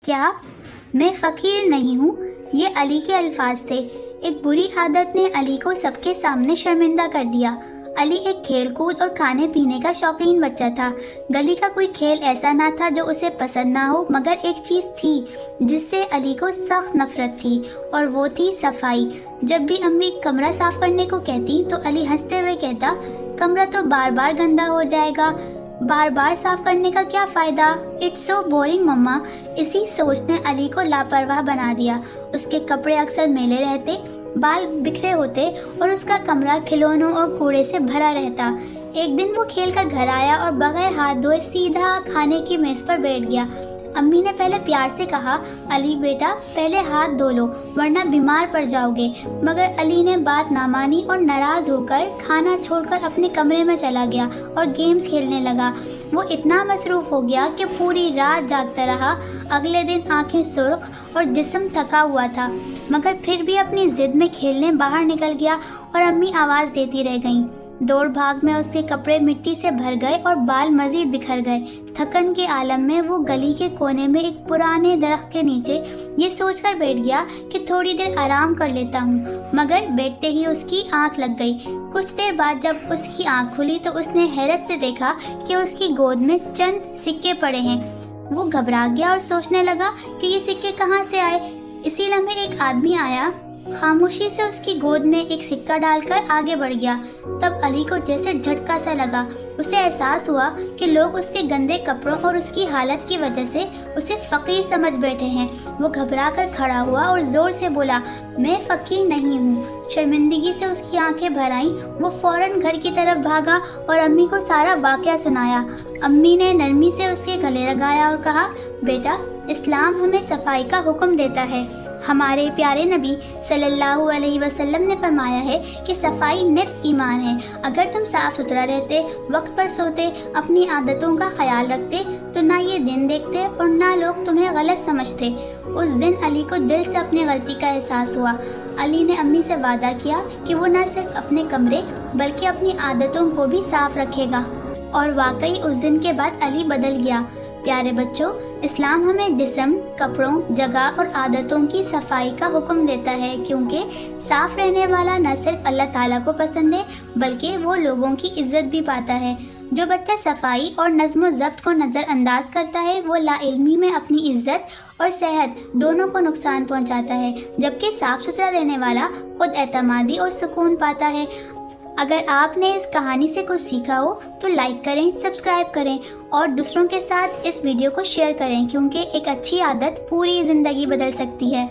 کیا میں فقیر نہیں ہوں؟ یہ علی کے الفاظ تھے۔ ایک بری عادت نے علی کو سب کے سامنے شرمندہ کر دیا۔ علی ایک کھیل کود اور کھانے پینے کا شوقین بچہ تھا۔ گلی کا کوئی کھیل ایسا نہ تھا جو اسے پسند نہ ہو، مگر ایک چیز تھی جس سے علی کو سخت نفرت تھی، اور وہ تھی صفائی۔ جب بھی امی کمرہ صاف کرنے کو کہتی تو علی ہنستے ہوئے کہتا، کمرہ تو بار بار گندا ہو جائے گا، بار بار صاف کرنے کا کیا فائدہ؟ اٹس سو بورنگ مما۔ اسی سوچ نے علی کو لاپرواہ بنا دیا۔ اس کے کپڑے اکثر میلے رہتے، بال بکھرے ہوتے اور اس کا کمرہ کھلونوں اور کوڑے سے بھرا رہتا۔ ایک دن وہ کھیل کر گھر آیا اور بغیر ہاتھ دھوئے سیدھا کھانے کی میز پر بیٹھ گیا۔ امی نے پہلے پیار سے کہا، علی بیٹا پہلے ہاتھ دھو لو ورنہ بیمار پڑ جاؤ گے، مگر علی نے بات نہ مانی اور ناراض ہو کر کھانا چھوڑ کر اپنے کمرے میں چلا گیا اور گیمز کھیلنے لگا۔ وہ اتنا مصروف ہو گیا کہ پوری رات جاگتا رہا۔ اگلے دن آنکھیں سرخ اور جسم تھکا ہوا تھا، مگر پھر بھی اپنی ضد میں کھیلنے باہر نکل گیا اور امی آواز دیتی رہ گئیں۔ دوڑ بھاگ میں اس کے کپڑے مٹی سے بھر گئے اور بال مزید بکھر گئے۔ تھکن کے عالم میں وہ گلی کے کونے میں ایک پرانے درخت کے نیچے یہ سوچ کر بیٹھ گیا کہ تھوڑی دیر آرام کر لیتا ہوں، مگر بیٹھتے ہی اس کی آنکھ لگ گئی۔ کچھ دیر بعد جب اس کی آنکھ کھلی تو اس نے حیرت سے دیکھا کہ اس کی گود میں چند سکے پڑے ہیں۔ وہ گھبرا گیا اور سوچنے لگا کہ یہ سکے کہاں سے آئے۔ اسی لمحے ایک آدمی آیا، خاموشی سے اس کی گود میں ایک سکہ ڈال کر آگے بڑھ گیا۔ تب علی کو جیسے جھٹکا سا لگا۔ اسے احساس ہوا کہ لوگ اس کے گندے کپڑوں اور اس کی حالت کی وجہ سے اسے فقیر سمجھ بیٹھے ہیں۔ وہ گھبرا کر کھڑا ہوا اور زور سے بولا، میں فقیر نہیں ہوں۔ شرمندگی سے اس کی آنکھیں بھر آئیں۔ وہ فوراً گھر کی طرف بھاگا اور امی کو سارا واقعہ سنایا۔ امی نے نرمی سے اس کے گلے لگایا اور کہا، بیٹا اسلام ہمیں صفائی کا حکم دیتا ہے۔ ہمارے پیارے نبی صلی اللہ علیہ وسلم نے فرمایا ہے کہ صفائی نفس ایمان ہے۔ اگر تم صاف ستھرا رہتے، وقت پر سوتے، اپنی عادتوں کا خیال رکھتے تو نہ یہ دن دیکھتے اور نہ لوگ تمہیں غلط سمجھتے۔ اس دن علی کو دل سے اپنی غلطی کا احساس ہوا۔ علی نے امی سے وعدہ کیا کہ وہ نہ صرف اپنے کمرے بلکہ اپنی عادتوں کو بھی صاف رکھے گا، اور واقعی اس دن کے بعد علی بدل گیا۔ پیارے بچوں، اسلام ہمیں جسم، کپڑوں، جگہ اور عادتوں کی صفائی کا حکم دیتا ہے، کیونکہ صاف رہنے والا نہ صرف اللہ تعالیٰ کو پسند ہے بلکہ وہ لوگوں کی عزت بھی پاتا ہے۔ جو بچہ صفائی اور نظم و ضبط کو نظر انداز کرتا ہے وہ لا علمی میں اپنی عزت اور صحت دونوں کو نقصان پہنچاتا ہے، جبکہ صاف ستھرا رہنے والا خود اعتمادی اور سکون پاتا ہے۔ اگر آپ نے اس کہانی سے کچھ سیکھا ہو تو لائک کریں، سبسکرائب کریں اور دوسروں کے ساتھ اس ویڈیو کو شیئر کریں، کیونکہ ایک اچھی عادت پوری زندگی بدل سکتی ہے۔